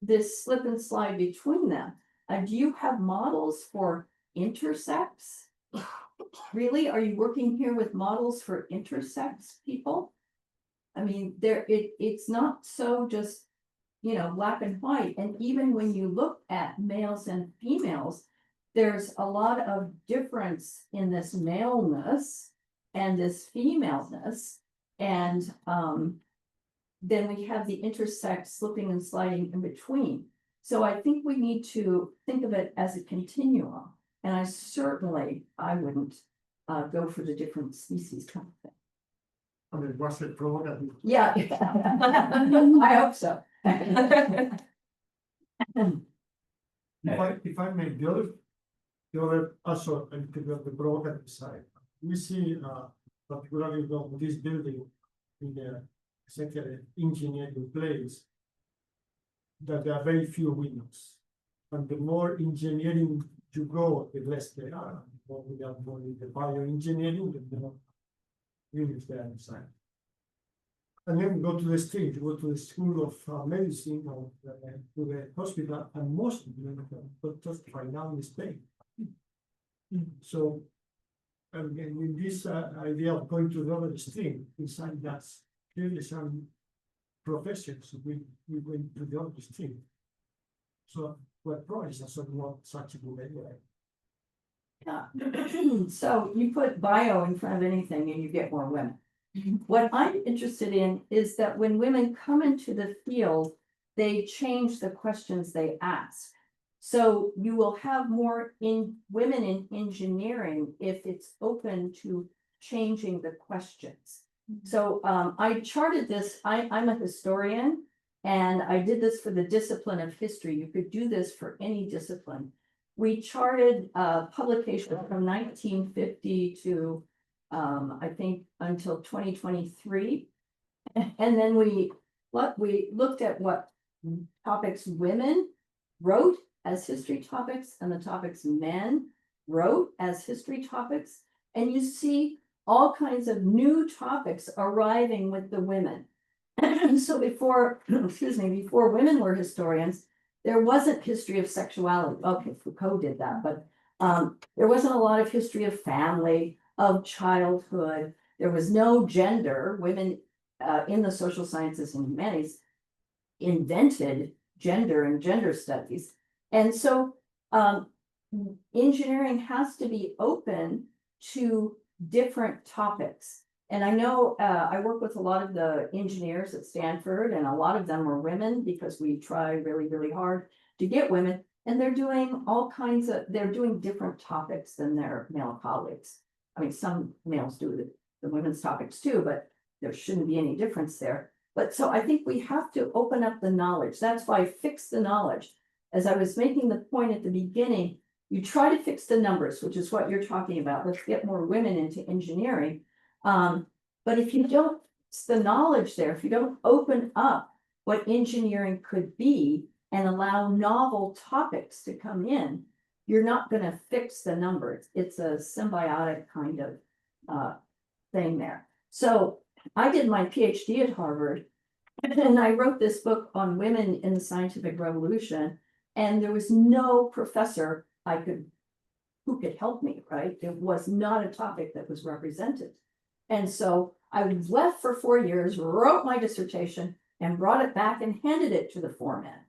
this slip and slide between them. Do you have models for intersex? Really? Are you working here with models for intersex people? I mean, it's not so just, you know, black and white. And even when you look at males and females, there's a lot of difference in this maleness and this femaleness. And then we have the intersex slipping and sliding in between. So I think we need to think of it as a continuum. And I wouldn't go for the different species kind of thing. I mean, was it provocative? Yeah. I hope so. If I may, the other also a little bit of the provocative side. We see particularly with this building in the essentially engineering place, that there are very few windows. And the more engineering you go, the less there are. The more we have more in the bioengineering, the more windows there inside. And then we go to the street, go to the school of medicine or to the hospital, and most of them doctors right now in Spain. So, again, with this idea of going to the other extreme, inside that's clearly some professions we went to the other extreme. So, what probably is not such a good idea. Yeah. So you put bio in front of anything and you get more women. What I'm interested in is that when women come into the field, they change the questions they ask. So you will have more women in engineering if it's open to changing the questions. So I charted this, I'm a historian, and I did this for the discipline of history. You could do this for any discipline. We charted publication from 1950 to I think until 2023. And then we looked at what topics women wrote as history topics and the topics men wrote as history topics. And you see all kinds of new topics arriving with the women. So before women were historians, there wasn't history of sexuality. Okay, Foucault did that, but there wasn't a lot of history of family, of childhood. There was no gender. Women in the social sciences and humanities invented gender and gender studies. And so engineering has to be open to different topics. And I know I work with a lot of the engineers at Stanford, and a lot of them are women because we try really, really hard to get women. And they're doing they're doing different topics than their male colleagues. I mean, some males do the women's topics too, but there shouldn't be any difference there. But so I think we have to open up the knowledge. That's why fix the knowledge. As I was making the point at the beginning, you try to fix the numbers, which is what you're talking about. Let's get more women into engineering. But if you don't fix the knowledge there, if you don't open up what engineering could be and allow novel topics to come in, you're not going to fix the numbers. It's a symbiotic kind of thing there. So I did my PhD at Harvard, and I wrote this book on women in the scientific revolution, and there was no professor who could help me, right? It was not a topic that was represented. And so I left for 4 years, wrote my dissertation and brought it back and handed it to the 4 men.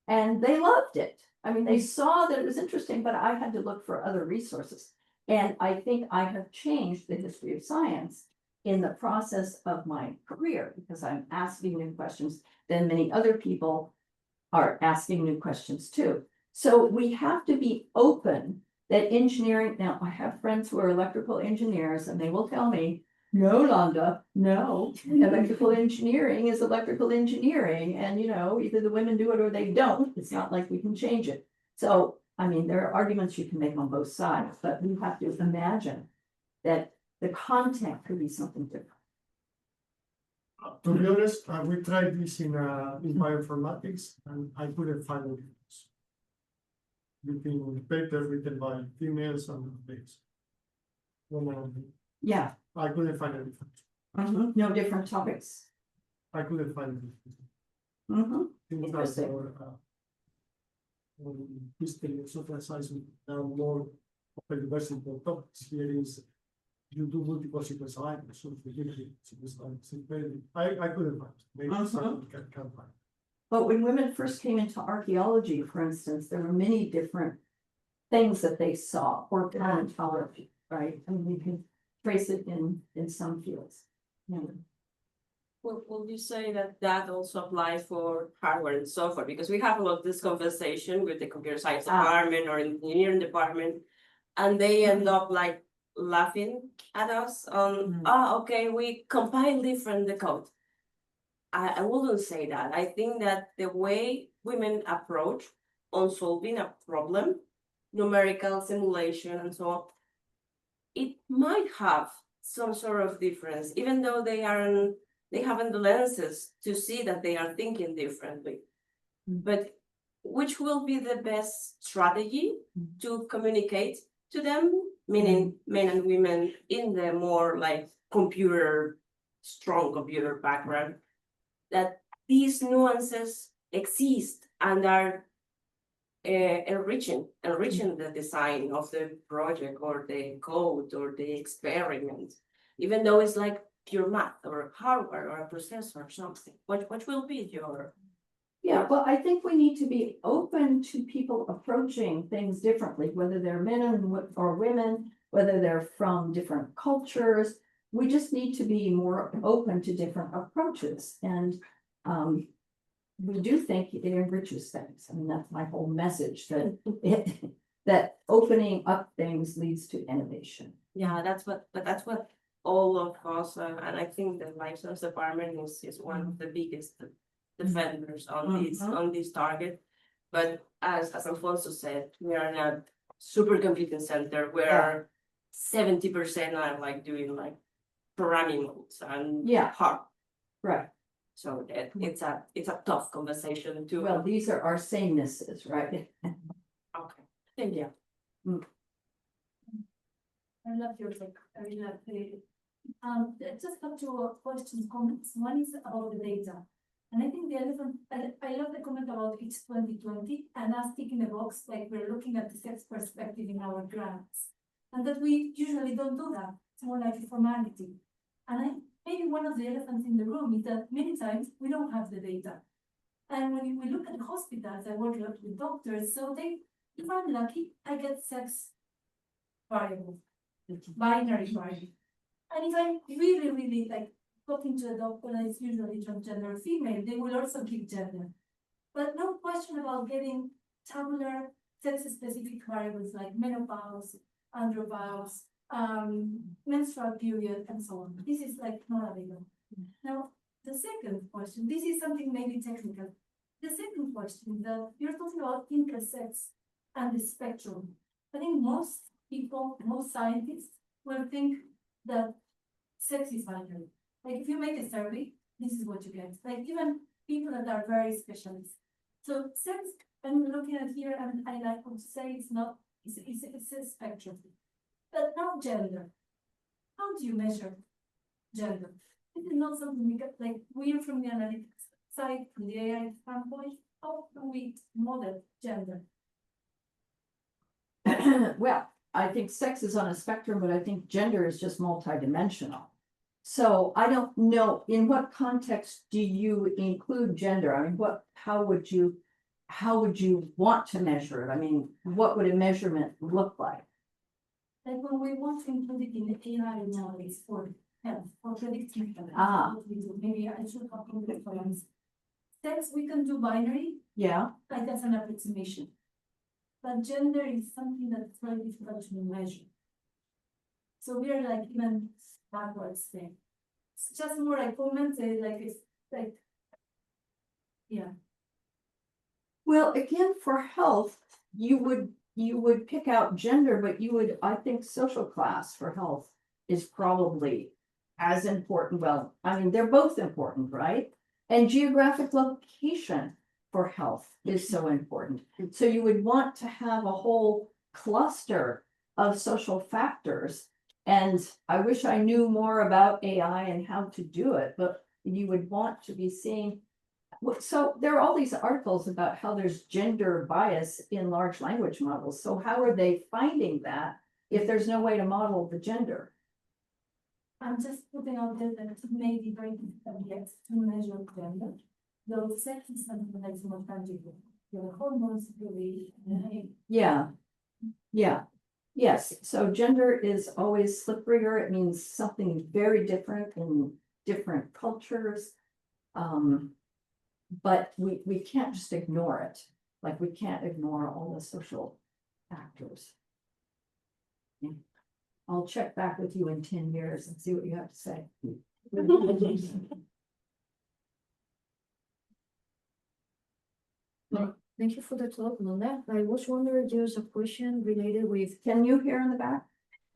And they loved it. I mean, they saw that it was interesting, but I had to look for other resources. And I think I have changed the history of science in the process of my career because I'm asking new questions. Then many other people are asking new questions too. So we have to be open that engineering, now I have friends who are electrical engineers and they will tell me, no, Londa, no, electrical engineering is electrical engineering. And you know, either the women do it or they don't. It's not like we can change it. So, I mean, there are arguments you can make on both sides, but we have to imagine that the content could be something different. To be honest, we tried this in bioinformatics, and I couldn't find a difference between papers written by females and males. Yeah. I couldn't find a difference. No different topics. I couldn't find a difference. Things that Interesting. were history of social science are more of a diversity of topics. Here is you do multiple sequence alignment, so sequence alignment. I couldn't find it. Maybe someone can find it. But when women first came into archaeology, for instance, there were many different things that they saw, or paleontology, right? I mean, you can trace it in some fields. Yeah. Would you say that that also applies for hardware and software? Because we have a lot of this conversation with the computer science department or engineering department, and they end up like laughing at us on, okay, we compile different the code. I wouldn't say that. I think that the way women approach on solving a problem, numerical simulation and so on, it might have some sort of difference, even though they haven't the lenses to see that they are thinking differently. But which will be the best strategy to communicate to them, meaning men and women in the more like strong computer background, that these nuances exist and are enriching the design of the project or the code or the experiment, even though it's like pure math or hardware or a processor or something. What will be your? Yeah, well, I think we need to be open to people approaching things differently, whether they're men or women, whether they're from different cultures. We just need to be more open to different approaches. And we do think it enriches things. I mean, that's my whole message, that that opening up things leads to innovation. Yeah, that's what all of us, and I think the life science department is one of the biggest defenders on this target. But as Alfonso said, we are not supercomputing center where 70% are like doing like programming modes and hard. Right. So that it's a tough conversation too. Well, these are our samenesses, right? Okay. Thank you. I love your take. I really like it. Just have two questions, comments. One is about the data. And I think the elephant, I love the comment about it's 2020 and us ticking the box, like we're looking at the sex perspective in our grants. And that we usually don't do that. It's more like a formality. And maybe one of the elephants in the room is that many times we don't have the data. And when we look at the hospitals, I work a lot with doctors, so if I'm lucky, I get sex variable, binary variable. And if I'm really, really like talking to a doctor that is usually transgender female, they will also give gender. But no question about getting tabular sex-specific variables like menopause, andropause, menstrual period, and so on. This is like not available. Now, the second question, this is something maybe technical. The second question is that you're talking about intersex and the spectrum. I think most people, most scientists will think that sex is binary. Like if you make a survey, this is what you get. Like even people that are very specialist. So sex, I'm looking at here, and I like to say it's a spectrum. But not gender. How do you measure gender? This is not something we get, like we're from the analytics side, from the AI standpoint. How do we model gender? Well, I think sex is on a spectrum, but I think gender is just multidimensional. So I don't know, in what context do you include gender? I mean, how would you want to measure it? I mean, what would a measurement look like? Like when we want to include it in the AI analysis for health, for predicting health. Ah. what we do. Maybe I should have included for instance. Sex, we can do binary, Yeah, like that's an approximation. But gender is something that's very difficult to measure. So we are like even backwards thing. It's just more like comments, like it's like. Yeah, well, again, for health, you would pick out gender, but I think social class for health is probably as important. Well, I mean, they're both important, right? And geographic location for health is so important. So you would want to have a whole cluster of social factors. And I wish I knew more about AI and how to do it, but you would want to be seeing. So there are all these articles about how there's gender bias in large language models. So how are they finding that if there's no way to model the gender? I'm just putting out there that it may be very difficult yet to measure gender. Though sex is something that's more tangible. Your hormones really. Yeah. Yeah. Yes. So gender is always slipperier. It means something very different in different cultures. But we can't just ignore it. Like we can't ignore all the social factors. Yeah. I'll check back with you in 10 years and see what you have to say. Thank you for the talk, Londa. I was wondering, there's a question related with. Can you hear in the back?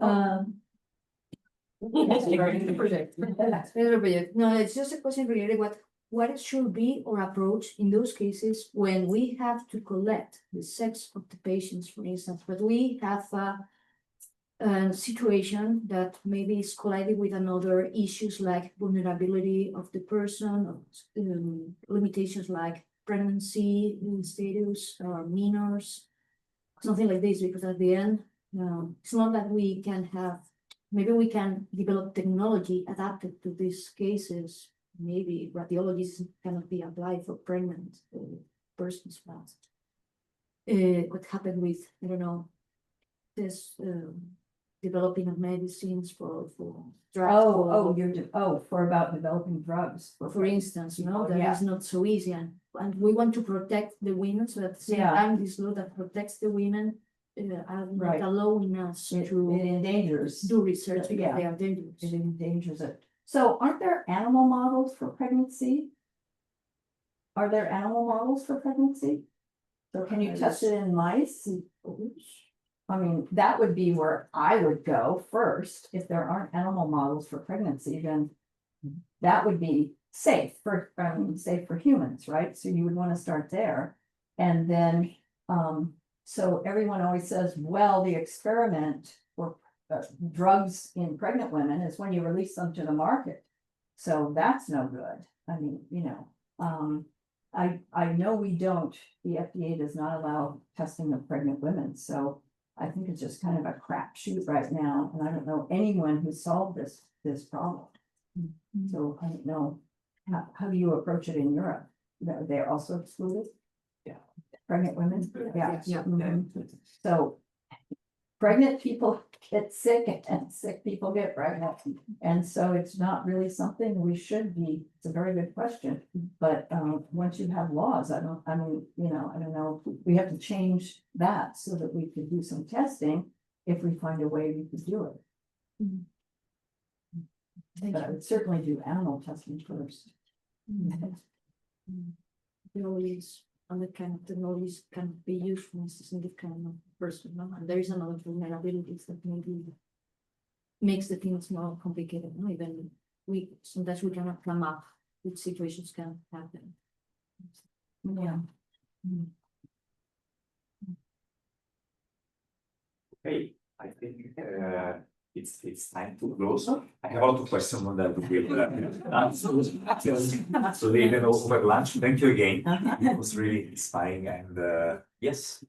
No, it's just a question related what it should be our approach in those cases when we have to collect the sex of the patients, for instance, but we have a situation that maybe is collided with another issues like vulnerability of the person, limitations like pregnancy status or minors, something like this, because at the end, it's not that we can have, maybe we can develop technology adapted to these cases. Maybe radiologists cannot be applied for pregnant persons. What happened with, I don't know, this developing of medicines for drugs. For about developing drugs. For instance, that Yeah. is not so easy, and we want to protect the women, so at the same Yeah. time, this law that protects the women are not Right. allowing us It to endangers. do research because Yeah. they are dangerous. It endangers it. So aren't there animal models for pregnancy? Are there animal models for pregnancy? So can you test it in mice? I mean, that would be where I would go first. If there aren't animal models for pregnancy, then that would be safe for humans, right? So you would want to start there. And then, so everyone always says, well, the experiment for drugs in pregnant women is when you release them to the market. So that's no good. I mean, I know the FDA does not allow testing of pregnant women, so I think it's just kind of a crapshoot right now, and I don't know anyone who solved this problem. So I don't know, how do you approach it in Europe? They're also excluded? Yeah. Pregnant women? Yeah. Yeah. Mhm. So pregnant people get sick and sick people get pregnant. And so it's not really something we should be, it's a very good question. But once you have laws, I don't know, we have to change that so that we could do some testing if we find a way we could do it. But I would certainly do animal testing first. Technologies, other kind of technologies can be used, for instance, in this kind of person, and there is another vulnerabilities that maybe makes the things more complicated, even sometimes we cannot come up with situations can happen. Yeah. Okay, I think it's time to close. I have a lot of questions on that. We will answer. So even over lunch. Thank you again. It was really inspiring and yes.